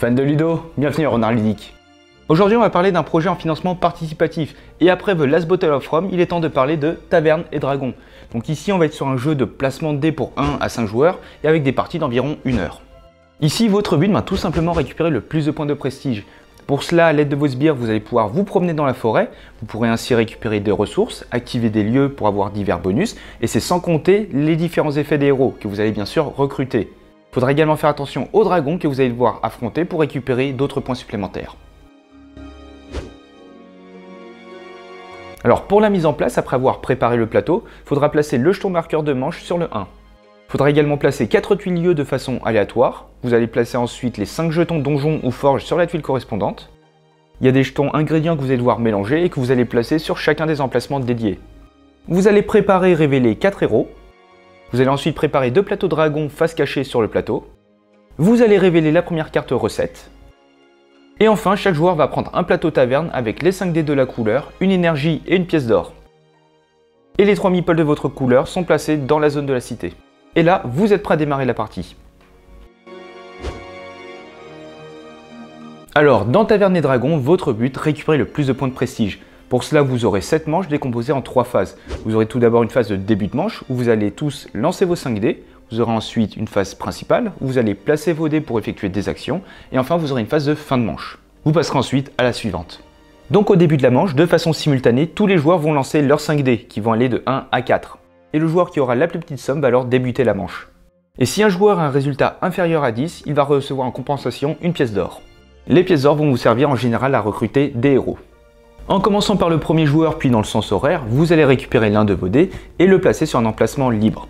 Fan de Ludo, bienvenue à Renard Ludique. Aujourd'hui on va parler d'un projet en financement participatif et après The Last Bottle of Rum, il est temps de parler de Taverne et Dragon. Donc ici on va être sur un jeu de placement de dés pour 1 à 5 joueurs et avec des parties d'environ 1 heure. Ici votre but, tout simplement récupérer le plus de points de prestige. Pour cela, à l'aide de vos sbires, vous allez pouvoir vous promener dans la forêt, vous pourrez ainsi récupérer des ressources, activer des lieux pour avoir divers bonus, et c'est sans compter les différents effets des héros que vous allez bien sûr recruter. Il faudra également faire attention aux dragons que vous allez devoir affronter pour récupérer d'autres points supplémentaires. Alors pour la mise en place, après avoir préparé le plateau, il faudra placer le jeton marqueur de manche sur le 1. Il faudra également placer 4 tuiles lieux de façon aléatoire. Vous allez placer ensuite les 5 jetons donjon ou forge sur la tuile correspondante. Il y a des jetons ingrédients que vous allez devoir mélanger et que vous allez placer sur chacun des emplacements dédiés. Vous allez préparer et révéler 4 héros. Vous allez ensuite préparer 2 plateaux dragons face cachée sur le plateau. Vous allez révéler la première carte recette. Et enfin, chaque joueur va prendre un plateau taverne avec les 5 dés de la couleur, une énergie et une pièce d'or. Et les 3 meeples de votre couleur sont placés dans la zone de la cité. Et là, vous êtes prêt à démarrer la partie. Alors, dans Taverne et Dragon, votre but, récupérer le plus de points de prestige. Pour cela, vous aurez 7 manches décomposées en 3 phases. Vous aurez tout d'abord une phase de début de manche, où vous allez tous lancer vos 5 dés. Vous aurez ensuite une phase principale, où vous allez placer vos dés pour effectuer des actions. Et enfin, vous aurez une phase de fin de manche. Vous passerez ensuite à la suivante. Donc au début de la manche, de façon simultanée, tous les joueurs vont lancer leurs 5 dés, qui vont aller de 1 à 4. Et le joueur qui aura la plus petite somme va alors débuter la manche. Et si un joueur a un résultat inférieur à 10, il va recevoir en compensation une pièce d'or. Les pièces d'or vont vous servir en général à recruter des héros. En commençant par le premier joueur puis dans le sens horaire, vous allez récupérer l'un de vos dés et le placer sur un emplacement libre.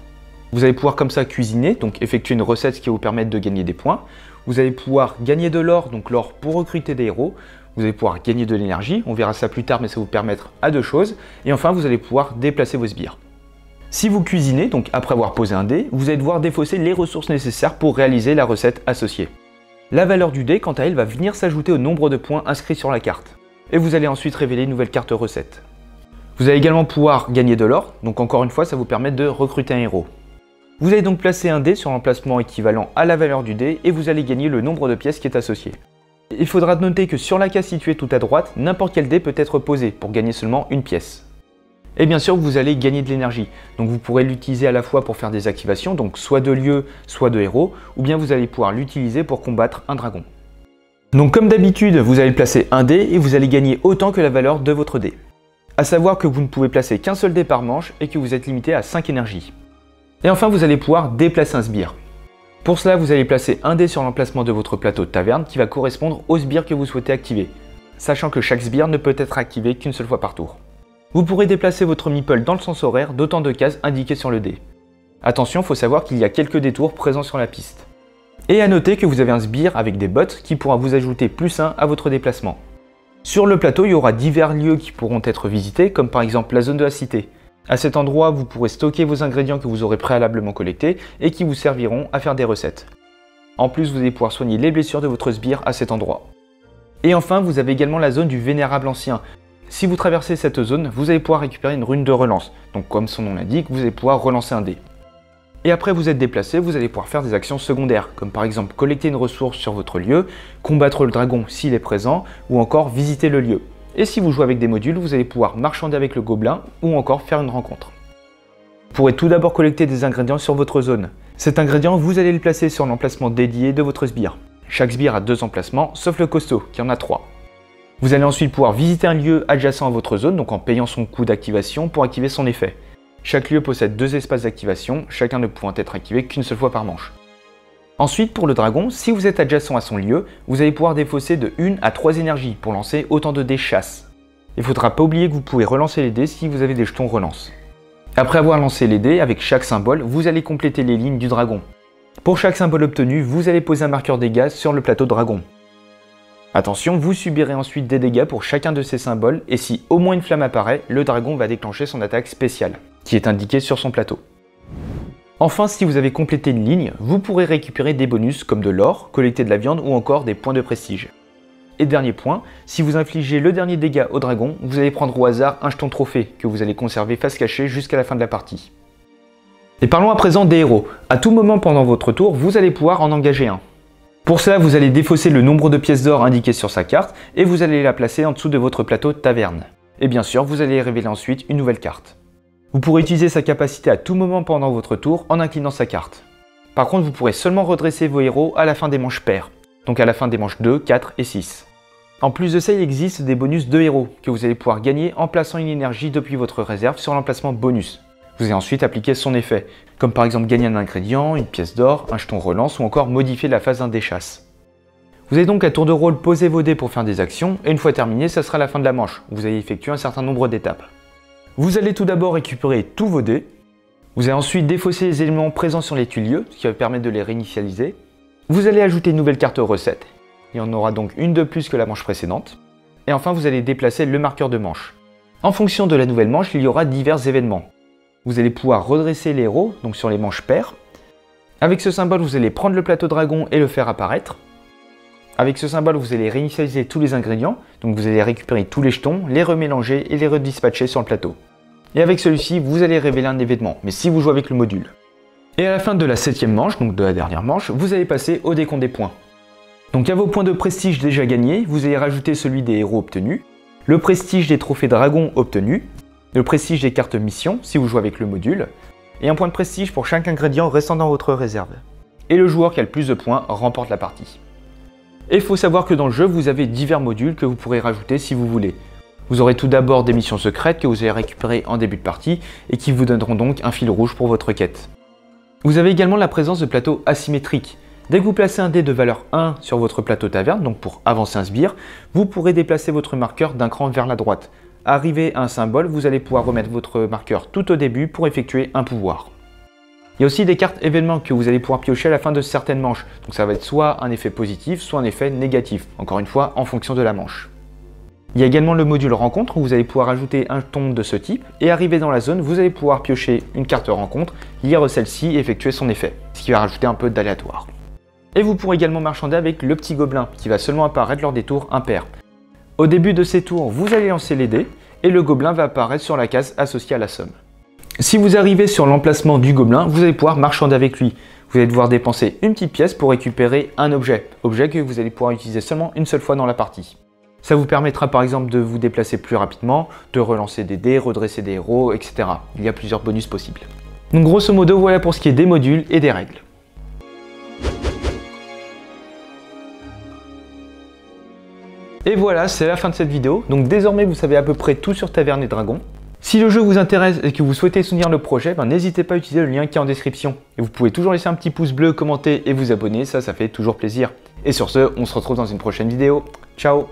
Vous allez pouvoir comme ça cuisiner, donc effectuer une recette qui va vous permettre de gagner des points. Vous allez pouvoir gagner de l'or, donc l'or pour recruter des héros. Vous allez pouvoir gagner de l'énergie, on verra ça plus tard mais ça va vous permettre à 2 choses. Et enfin vous allez pouvoir déplacer vos sbires. Si vous cuisinez, donc après avoir posé un dé, vous allez devoir défausser les ressources nécessaires pour réaliser la recette associée. La valeur du dé, quant à elle, va venir s'ajouter au nombre de points inscrits sur la carte. Et vous allez ensuite révéler une nouvelle carte recette. Vous allez également pouvoir gagner de l'or, donc encore une fois ça vous permet de recruter un héros. Vous allez donc placer un dé sur l'emplacement équivalent à la valeur du dé et vous allez gagner le nombre de pièces qui est associé. Il faudra noter que sur la case située tout à droite, n'importe quel dé peut être posé pour gagner seulement une pièce. Et bien sûr, vous allez gagner de l'énergie. Donc vous pourrez l'utiliser à la fois pour faire des activations, donc soit de lieux, soit de héros, ou bien vous allez pouvoir l'utiliser pour combattre un dragon. Donc comme d'habitude, vous allez placer un dé et vous allez gagner autant que la valeur de votre dé. A savoir que vous ne pouvez placer qu'un seul dé par manche et que vous êtes limité à 5 énergies. Et enfin, vous allez pouvoir déplacer un sbire. Pour cela, vous allez placer un dé sur l'emplacement de votre plateau de taverne qui va correspondre au sbire que vous souhaitez activer, sachant que chaque sbire ne peut être activé qu'une seule fois par tour. Vous pourrez déplacer votre meeple dans le sens horaire d'autant de cases indiquées sur le dé. Attention, il faut savoir qu'il y a quelques détours présents sur la piste. Et à noter que vous avez un sbire avec des bots qui pourra vous ajouter +1 à votre déplacement. Sur le plateau, il y aura divers lieux qui pourront être visités, comme par exemple la zone de la cité. À cet endroit, vous pourrez stocker vos ingrédients que vous aurez préalablement collectés et qui vous serviront à faire des recettes. En plus, vous allez pouvoir soigner les blessures de votre sbire à cet endroit. Et enfin, vous avez également la zone du Vénérable Ancien. Si vous traversez cette zone, vous allez pouvoir récupérer une rune de relance. Donc comme son nom l'indique, vous allez pouvoir relancer un dé. Et après vous êtes déplacé, vous allez pouvoir faire des actions secondaires, comme par exemple collecter une ressource sur votre lieu, combattre le dragon s'il est présent, ou encore visiter le lieu. Et si vous jouez avec des modules, vous allez pouvoir marchander avec le gobelin, ou encore faire une rencontre. Vous pourrez tout d'abord collecter des ingrédients sur votre zone. Cet ingrédient, vous allez le placer sur l'emplacement dédié de votre sbire. Chaque sbire a 2 emplacements, sauf le costaud, qui en a 3. Vous allez ensuite pouvoir visiter un lieu adjacent à votre zone, donc en payant son coût d'activation pour activer son effet. Chaque lieu possède 2 espaces d'activation, chacun ne pouvant être activé qu'une seule fois par manche. Ensuite, pour le dragon, si vous êtes adjacent à son lieu, vous allez pouvoir défausser de 1 à 3 énergies pour lancer autant de dés chasse. Il ne faudra pas oublier que vous pouvez relancer les dés si vous avez des jetons relance. Après avoir lancé les dés, avec chaque symbole, vous allez compléter les lignes du dragon. Pour chaque symbole obtenu, vous allez poser un marqueur dégâts sur le plateau dragon. Attention, vous subirez ensuite des dégâts pour chacun de ces symboles et si au moins une flamme apparaît, le dragon va déclencher son attaque spéciale, qui est indiquée sur son plateau. Enfin, si vous avez complété une ligne, vous pourrez récupérer des bonus comme de l'or, collecter de la viande ou encore des points de prestige. Et dernier point, si vous infligez le dernier dégât au dragon, vous allez prendre au hasard un jeton trophée que vous allez conserver face cachée jusqu'à la fin de la partie. Et parlons à présent des héros. À tout moment pendant votre tour, vous allez pouvoir en engager un. Pour cela, vous allez défausser le nombre de pièces d'or indiquées sur sa carte et vous allez la placer en dessous de votre plateau de taverne. Et bien sûr, vous allez révéler ensuite une nouvelle carte. Vous pourrez utiliser sa capacité à tout moment pendant votre tour en inclinant sa carte. Par contre, vous pourrez seulement redresser vos héros à la fin des manches paires, donc à la fin des manches 2, 4 et 6. En plus de ça, il existe des bonus de héros que vous allez pouvoir gagner en plaçant une énergie depuis votre réserve sur l'emplacement bonus. Vous allez ensuite appliquer son effet, comme par exemple gagner un ingrédient, une pièce d'or, un jeton relance ou encore modifier la phase d'un dé chasse. Vous allez donc à tour de rôle poser vos dés pour faire des actions et une fois terminé, ça sera la fin de la manche. Vous allez effectuer un certain nombre d'étapes. Vous allez tout d'abord récupérer tous vos dés. Vous allez ensuite défausser les éléments présents sur les tuilieux, ce qui va permettre de les réinitialiser. Vous allez ajouter une nouvelle carte recette. Il y en aura donc une de plus que la manche précédente. Et enfin, vous allez déplacer le marqueur de manche. En fonction de la nouvelle manche, il y aura divers événements. Vous allez pouvoir redresser les héros, donc sur les manches paires. Avec ce symbole, vous allez prendre le plateau dragon et le faire apparaître. Avec ce symbole, vous allez réinitialiser tous les ingrédients, donc vous allez récupérer tous les jetons, les remélanger et les redispatcher sur le plateau. Et avec celui-ci, vous allez révéler un événement, mais si vous jouez avec le module. Et à la fin de la 7e manche, donc de la dernière manche, vous allez passer au décompte des points. Donc à vos points de prestige déjà gagnés, vous allez rajouter celui des héros obtenus, le prestige des trophées dragon obtenus, le prestige des cartes mission si vous jouez avec le module, et un point de prestige pour chaque ingrédient restant dans votre réserve. Et le joueur qui a le plus de points remporte la partie. Et il faut savoir que dans le jeu, vous avez divers modules que vous pourrez rajouter si vous voulez. Vous aurez tout d'abord des missions secrètes que vous allez récupérer en début de partie et qui vous donneront donc un fil rouge pour votre quête. Vous avez également la présence de plateaux asymétriques. Dès que vous placez un dé de valeur 1 sur votre plateau taverne, donc pour avancer un sbire, vous pourrez déplacer votre marqueur d'un cran vers la droite. Arrivé à un symbole, vous allez pouvoir remettre votre marqueur tout au début pour effectuer un pouvoir. Il y a aussi des cartes événements que vous allez pouvoir piocher à la fin de certaines manches. Donc ça va être soit un effet positif, soit un effet négatif. Encore une fois, en fonction de la manche. Il y a également le module rencontre où vous allez pouvoir ajouter un jeton de ce type. Et arrivé dans la zone, vous allez pouvoir piocher une carte rencontre, lire celle-ci et effectuer son effet. Ce qui va rajouter un peu d'aléatoire. Et vous pourrez également marchander avec le petit gobelin qui va seulement apparaître lors des tours impairs. Au début de ces tours, vous allez lancer les dés et le gobelin va apparaître sur la case associée à la somme. Si vous arrivez sur l'emplacement du gobelin, vous allez pouvoir marchander avec lui. Vous allez devoir dépenser une petite pièce pour récupérer un objet que vous allez pouvoir utiliser seulement une seule fois dans la partie. Ça vous permettra par exemple de vous déplacer plus rapidement, de relancer des dés, redresser des héros, etc. Il y a plusieurs bonus possibles. Donc grosso modo, voilà pour ce qui est des modules et des règles. Et voilà, c'est la fin de cette vidéo. Donc désormais, vous savez à peu près tout sur Taverne et Dragon. Si le jeu vous intéresse et que vous souhaitez soutenir le projet, n'hésitez pas à utiliser le lien qui est en description. Et vous pouvez toujours laisser un petit pouce bleu, commenter et vous abonner, ça fait toujours plaisir. Et sur ce, on se retrouve dans une prochaine vidéo. Ciao!